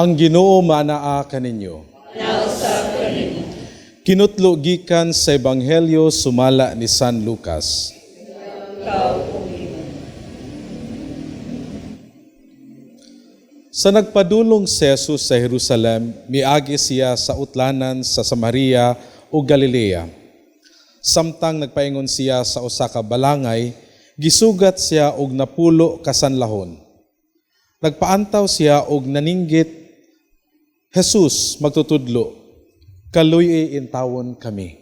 Ang Ginoo manaa kaninyo. Nausap kaninyo. Kinutlo gikan sa Ebanghelyo sumala ni San Lucas. Ikaw pumili. Sa nagpadulong si Jesus sa Jerusalem, miagi siya sa utlanan sa Samaria o Galilea. Samtang nagpaingon siya sa usa ka balangay, gisugat siya og napulo kasanlahon. Nagpaantaw siya og naninggit, Jesus, magtutudlo, kaluy intawon kami.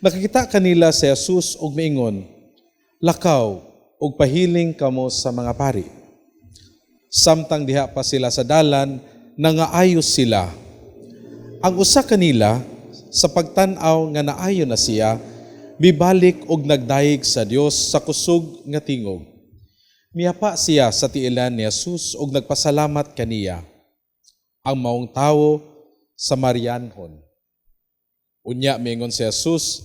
Nakakita kanila si Jesus og miingon, lakaw og pahiling kamo sa mga pari. Samtang diha pa sila sa dalan, nangaayos sila. Ang usa kanila, sa pagtan-aw nga naayo na siya, bibalik og nagdayeg sa Dios sa kusog nga tingog. Miyapa siya sa tiilan ni Jesus og nagpasalamat kaniya. Ang maong tawo, Samarianhon. Unya miingon si Jesus,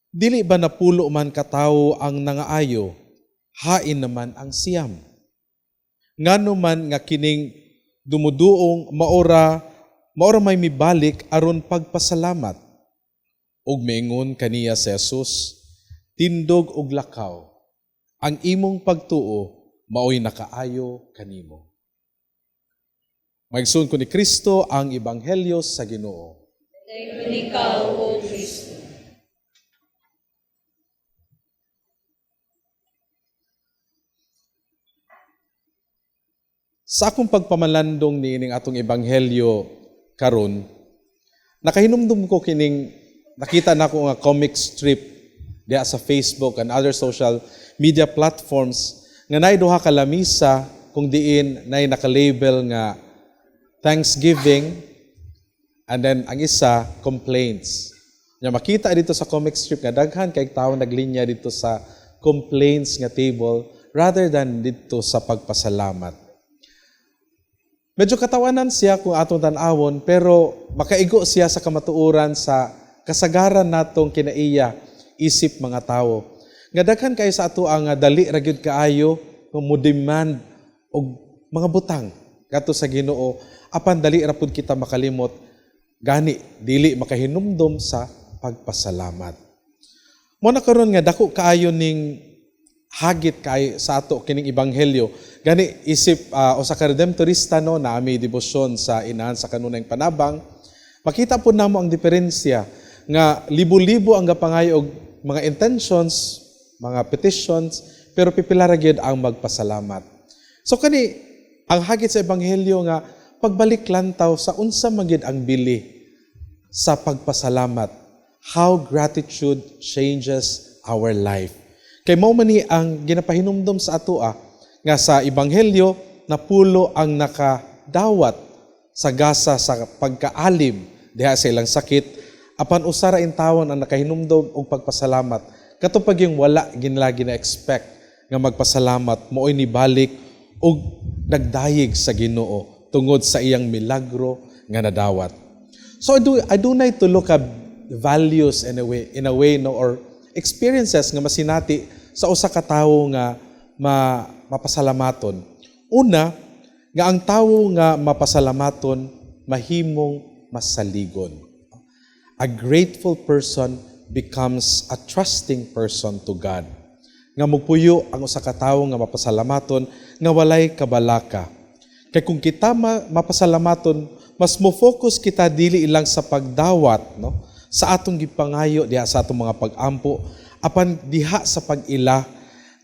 dili ba napulo man katawo ang nangaayo, hain naman ang siyam. Ngano man nga kining dumuduong maora may mibalik aron pagpasalamat. Ug miingon kaniya si Jesus, tindog og lakaw, ang imong pagtuo maoy nakaayo kanimo. Maigsoon ko ni Kristo ang Ebanghelyo sa Ginoo. Dayon ikaw, O Kristo. Sa akong pagpamalandong niining atong Ebanghelyo karon, nakahinumdum ko kining nakita na ko nga comic strip diya sa Facebook and other social media platforms nga naay duha ka lamisa kung diin naay naka-label nga Thanksgiving and then ang isa complaints. Nya makita dito sa comic strip nga daghan kay tawo naglinya dito sa complaints nga table rather than dito sa pagpasalamat. Medyo katawanan siya kung atong tan-awon pero makaigo siya sa kamatuoran sa kasagaran natong kinaiya isip mga tawo. Nga daghan kayo sa ato ang dali ra gyud kaayo mo demand og mga butang kadto sa Ginoo apan dali ra pud kita makalimot gani dili makahinumdom sa pagpasalamat. Mo na karon nga dako kaayo ning hagit kay sa ato kining ebanghelyo gani isip usa ka redemptorista no na ami debosyon sa inahan sa kanunay panabang makita po namo ang diferensya nga libo-libo ang gapangayo og mga intentions, mga petitions pero pipila ra gyud ang magpasalamat. So kani ang hagit sa ebanghelyo nga pagbalik lantaw sa unsa man gyud ang bili sa pagpasalamat. How gratitude changes our life. Kay mao man ni ang ginapahinumdom sa atoa nga sa ebanghelyo napulo ang nakadawat sa gasa sa pagkaalim diha sa ilang sakit apan usara intawon ang nakahinumdom og pagpasalamat. Katupag yung wala ginlagi na expect nga magpasalamat mo'y nibalik og nagdayeg sa Ginoo tungod sa iyang milagro nga nadawat. So I do need to look at values in a way no or experiences nga masinati sa usa ka tawo nga mapasalamaton. Una, nga ang tawo nga mapasalamaton mahimong masaligon. A grateful person becomes a trusting person to God. Nga magpuyo ang usa ka tawo nga mapasalamaton nga walay kabalaka. Kay kung kita mapasalamaton, mas mo-focus kita dili ilang sa pagdawat, no? Sa atong gipangayo diha sa atong mga pag-ampo, apan diha sa pag-ila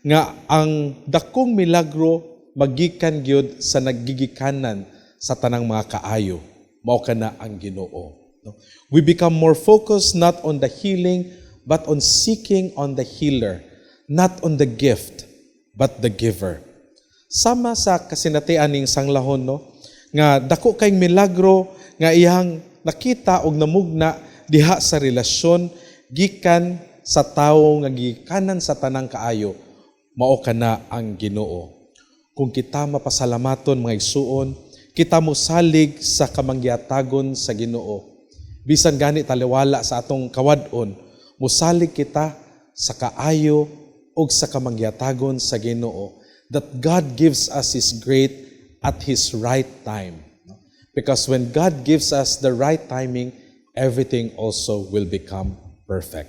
nga ang dakong milagro magikan gyud sa naggigikanan sa tanang mga kaayo. Mao kana ang Ginoo. No? We become more focused not on the healing, but on seeking on the healer, not on the gift, but the giver. Sama sa kasinatian ning sanglahon no nga dako kay milagro nga iyang nakita og namugna diha sa relasyon gikan sa tawo nga gikanan sa tanang kaayo mao kana ang Ginoo. Kung kita mapasalamaton mga igsuon, kita mo salig sa kamangyatagon sa Ginoo. Bisan gani taliwala sa atong kawad-on, musalig kita sa kaayo ug sa kamangyatagon sa Ginoo that God gives us His great at His right time. Because when God gives us the right timing, everything also will become perfect.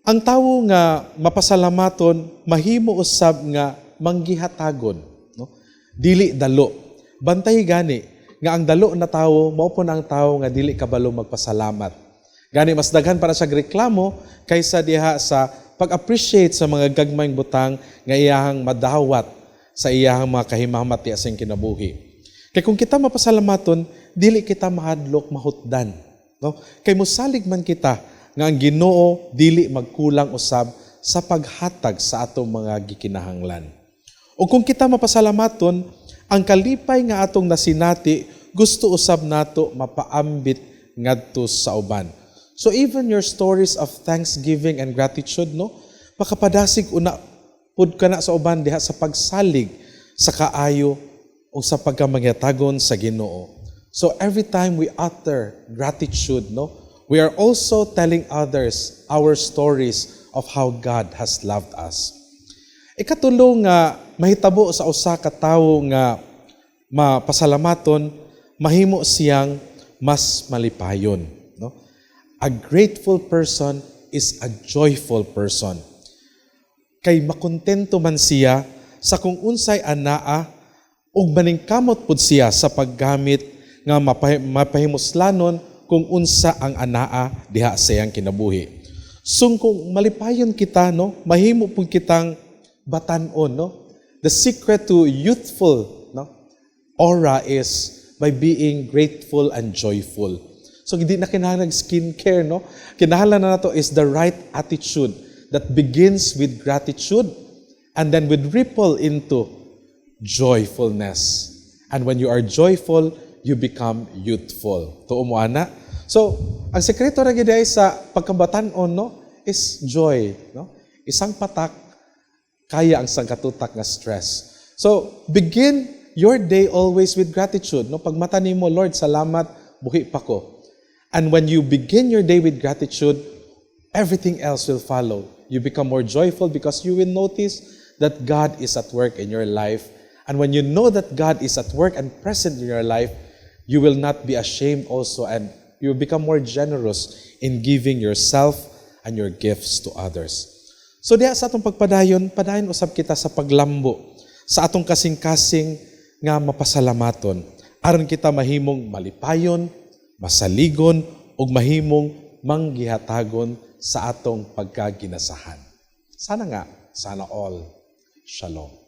Ang tawo nga mapasalamaton, mahimo usab nga manggihatagon, no? Dili dalo. Bantay gani nga ang dalo na tawo mao po na ang tawo nga dili kabalo magpasalamat. Gani mas daghan para sa reklamo kaysa diha sa pag-appreciate sa mga gagmayng butang nga iyahang madawat sa iyahang mga kahimamat sa iyang kinabuhi. Kay kung kita mapasalamaton, dili kita mahadlok mahutdan, no? Kay mosalig man kita nga ang Ginoo dili magkulang usab sa paghatag sa atong mga gikinahanglan. O kung kita mapasalamaton, ang kalipay nga atong nasinati gusto usab nato mapaambit ngadto sa uban. So even your stories of thanksgiving and gratitude, no, makapadasig una pud kana sa uban diha sa pagsalig sa kaayo o sa pagkamangyatagon sa Ginoo. So every time we utter gratitude, no, we are also telling others our stories of how God has loved us. Ikatulo nga mahitabo sa usa ka tawo nga mapasalamaton, mahimo siyang mas malipayon, no? A grateful person is a joyful person. Kay makontento man siya sa kung unsay anaa ug maningkamot pud siya sa paggamit nga mapahimuslanon kung unsa ang anaa diha sa iyang kinabuhi. So kung malipayon kita, no, mahimo pud kitang batan-on, no. The secret to youthful, no, aura is by being grateful and joyful. So hindi na kinahanglan skincare, no. Kinahanglan na nato is the right attitude that begins with gratitude and then would ripple into joyfulness. And when you are joyful, you become youthful. Tuo mo ana. So, ang sekreto ra gid sa pagkabatan-on, no, is joy, no? Isang patak kaya ang sangkatutak nga stress. So, begin your day always with gratitude, no? Pag mata nimo, Lord, salamat, buhi pa ko. And when you begin your day with gratitude, everything else will follow. You become more joyful because you will notice that God is at work in your life. And when you know that God is at work and present in your life, you will not be ashamed also, and you will become more generous in giving yourself and your gifts to others. So diha sa atong pagpadayon, padayon usab kita sa paglambo sa atong kasing-kasing nga mapasalamaton aron kita mahimong malipayon, masaligon ug mahimong manggihatagon sa atong pagkaginasahan. Sana nga, sana all. Shalom.